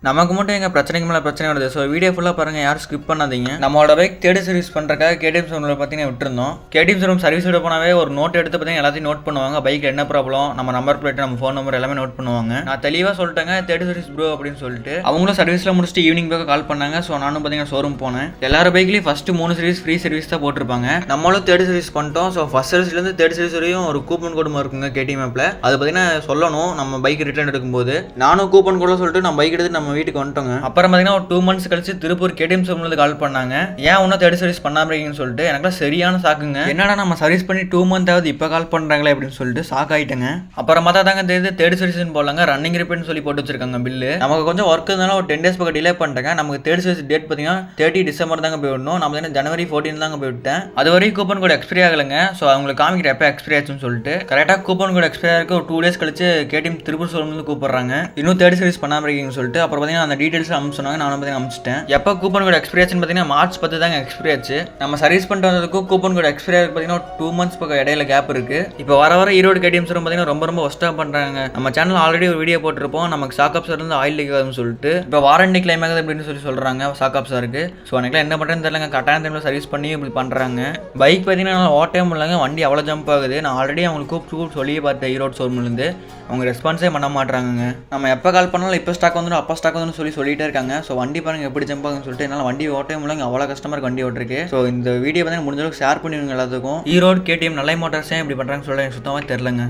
நமக்கு மட்டும் எங்கள் பிரச்சனைக்கு மேலே பிரச்சனை வருது. ஸோ வீடியோ ஃபுல்லாக பாருங்கள், யாரும் ஸ்கிப் பண்ணாதீங்க. நம்மளோட பைக் தேர்ட் சர்வீஸ் பண்ணுறக்காக கேடிஎம் ஷோரூமில் பார்த்தீங்கன்னா விட்டுருந்தோம். கேடிஎம் ஷோரூம் சர்வீஸ் விட போனாவே ஒரு நோட் எடுத்து பார்த்தீங்கன்னா எல்லாத்தையும் நோட் பண்ணுவாங்க. பைக்கில் என்ன ப்ராப்ளம், நம்ம நம்பர் பிளேட், நம்ம ஃபோன் நம்பர் எல்லாமே நோட் பண்ணுவாங்க. நான் தெளிவாக சொல்லிட்டேங்க தேர்ட் சர்வீஸ் ப்ரோ அப்படின்னு சொல்லிட்டு. அவங்களும் சர்வீஸில் முடிச்சுட்டு ஈவினிங் போக கால் பண்ணாங்க. ஸோ நானும் பார்த்தீங்கன்னா ஷோரூம் போனேன். எல்லாரும் பைக்லேயும் ஃபஸ்ட்டு 3 சர்வீஸ் ஃப்ரீ சர்வீஸ் தான் போட்டிருப்பாங்க. நம்மளும் தேர்ட் சர்வீஸ் பண்ணிட்டோம். ஸோ ஃபஸ்ட் சர்வீஸ்லேருந்து தேர்ட் சர்வீஸ் வரையும் ஒரு கூப்பன் கோடு இருக்குங்க கேடிஎம் ஆப்பில். அது பார்த்தீங்கன்னா சொல்லணும் நம்ம பைக் ரிட்டர்ன் எடுக்கும்போது. நானும் கூப்பன் கோட சொல்லிட்டு நம்ம பைக் எடுத்து நம்ம வீட்டுக்கு வந்துட்டோங்க. அப்புறம் பார்த்தீங்கன்னா ஒரு 2 months கழிச்சு திருப்பூர் கேடிஎம் ஷோரூம்லேருந்து கால் பண்ணாங்க. ஏன் ஒன்றும் தேர்ட் சர்வீஸ் பண்ணாமல் இருக்கீங்கன்னு சொல்லிட்டு. எனக்குலாம் சரியான சாக்குங்க. என்னடா நம்ம சர்வீஸ் பண்ணி 2 month ஆகுது இப்போ கால் பண்ணுறாங்களே அப்படின்னு சொல்லிட்டு ஷாக் ஆகிட்டேங்க. அப்புறம் பார்த்தா தாங்க தெரியுது தேர்ட் சர்வீஸ்னு போடலாங்க, ரன்னிங் ரிப்பேர்னு சொல்லி போட்டு வச்சிருக்காங்க பில்லு. நமக்கு கொஞ்சம் ஒர்க் இருந்தாலும் ஒரு 10 days பக்கம் டிலே பண்ணிட்டேங்க. நமக்கு தேர்ட் சர்வீஸ் டேட் பார்த்தீங்கன்னா 30 December தாங்க போய் விடணும். நம்ம தானே January 14 தாங்க போய் விட்டேன். அது வரைக்கும் கூப்பன் கோட் எக்ஸ்பைரி ஆகலைங்க. ஸோ அவங்களுக்கு காமிக்கிற எப்போ எக்ஸ்பைரி ஆச்சுன்னு சொல்லிட்டு கரெக்டாக கூப்பன் கோட் எக்ஸ்பைரி ஆகிருக்கு ஒரு 2 days கழிச்சு கேடிஎம் திருப்பூர் ஷோரூம்லேருந்து கூப்பிடுறாங்க. இன்னும் தேர்ட் சர்வீஸ் பண்ணாமல் இருக்கீங்கன்னு சொல்லிட்டு. அப்புறம் பார்த்தீங்கன்னா அந்த டீட்டெயில்ஸ் அனுப்பிச்சு சொன்னாங்க. நானும் பார்த்தீங்கன்னா அனுப்பிச்சிட்டேன். எப்போ கூப்பன் கோட் எக்ஸ்பைரி ஆச்சுன்னு பார்த்தீங்கன்னா March 10 தாங்க எக்ஸ்பைரி ஆச்சு. நம்ம சர்வீஸ் பண்ணிட்டு வந்ததுக்கும் கூப்பன் கோட் எக்ஸ்பைரி ஆகிருக்கு பார்த்தீங்கன்னா 2 months பக்கம் இடையில கேப் இருக்கு. இப்போ வர ஈரோடு கேடிஎம் ஷோரூம் பார்த்தீங்கன்னா ரொம்ப ஒஸ்ட்டாக பண்ணுறாங்க. நம்ம சேனல் ஆல்ரெடி ஒரு வீடியோ போட்டிருப்போம், நமக்கு ஷாக் அப்ஸர்லேருந்து ஆயில் லீக் ஆகுதுன்னு சொல்லிட்டு. இப்போ வாரண்டி கிளைம் ஆகுது அப்படின்னு சொல்கிறாங்க ஷாக் அப்ஸருக்கு. ஸோ எனக்கு என்ன பண்ணுறேன்னு தெரியலங்க. கரெக்டான டைமில் சர்வீஸ் பண்ணி இப்படி பண்ணுறாங்க. பைக் பார்த்தீங்கன்னா ஓட்டே முடியலங்க, வண்டி அவ்வளோ ஜம்ப் ஆகுது. நான் ஆல்ரெடி அவங்களுக்கு கூப்பிட்டு சொல்லியே பார்த்தேன் ஈரோடு ஷோரூம்லேருந்து. அவங்க ரெஸ்பான்ஸே பண்ண மாட்டாங்க. நம்ம எப்போ கால் பண்ணாலும் இப்போ ஸ்டாக் வந்துடும் அப்போ ஸ்டாக் வந்துடும் சொல்லிட்டே இருக்காங்க. ஸோ வண்டி பாருங்க எப்படி ஜம்ப் ஆகுதுன்னு சொல்லிட்டு. என்னால் வண்டி ஓட்டே முடியல, அவ்வளோ கஸ்டமருக்கு வண்டி ஓட்டிருக்கு. ஸோ இந்த வீடியோ பார்த்தீங்கன்னா முடிஞ்ச அளவுக்கு ஷேர் பண்ணிடுங்க எல்லாத்துக்கும். ஈரோடு கேடிஎம் நல்ல மோட்டார்ஸே இப்படி பண்ணுறாங்கன்னு சொல்ல எனக்கு சுத்தமாக தெரிலங்க.